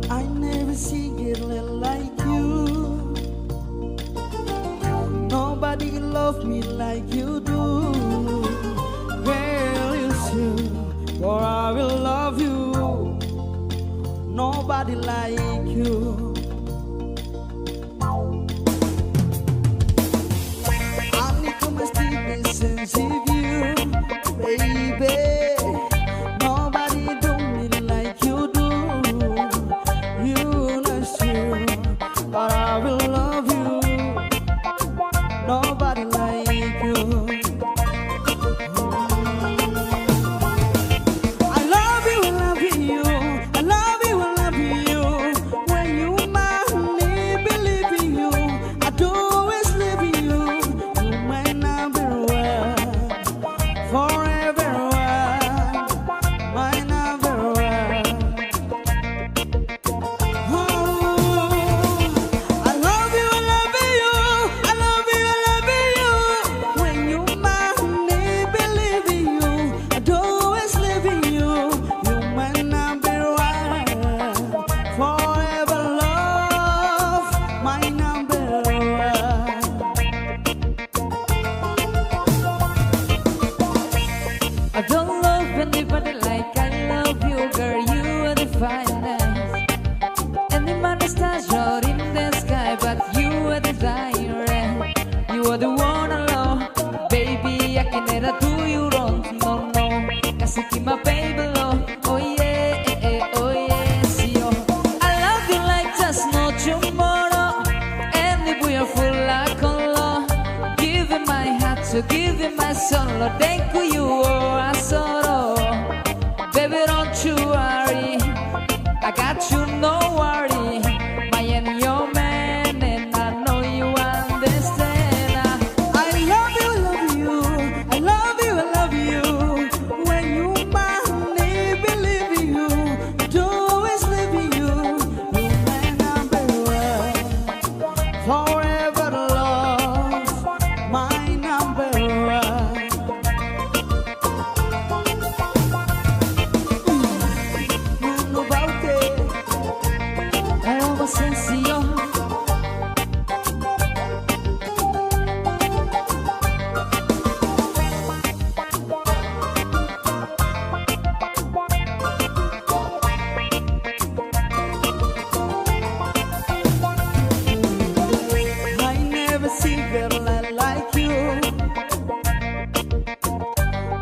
I never see a girl like you. Nobody can love me like you do. Girl, it's you, for I will love you. Nobody like you. I need to must be sensitive, baby. Nobody do me like you do. You know you, but I will love you. Nobody like you. I love you, I love you. I love you, I love you. When you mind me, believe in you. I do always live in you. You might not be well, forever well, might not be well. I love you, I love you. I love you, I love you. When you mind me, believe in you. I do always live in you. You might not be right, forever love, might not be right. I don't love anybody like I love you, girl. You are the finest. Any man is short in the sky, but you are the direct. You are the one I love, baby. I can never do you wrong, no, no. Casi que my baby love, oh yeah, oh yes, yo. I love you like just no tomorrow, and if we are full like color, give him my heart, so give him my soul. Thank you, oh, I sorrow. Baby, don't you worry, I got you, no worry. My and your man, and I know you understand. I love you, I love you. I love you, I love you. When you mind me, believe in you. I do always live in you. You may not be well, forever love, my number one. You know about it. I almost sencillo. I never see a girl like you.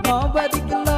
Nobody can love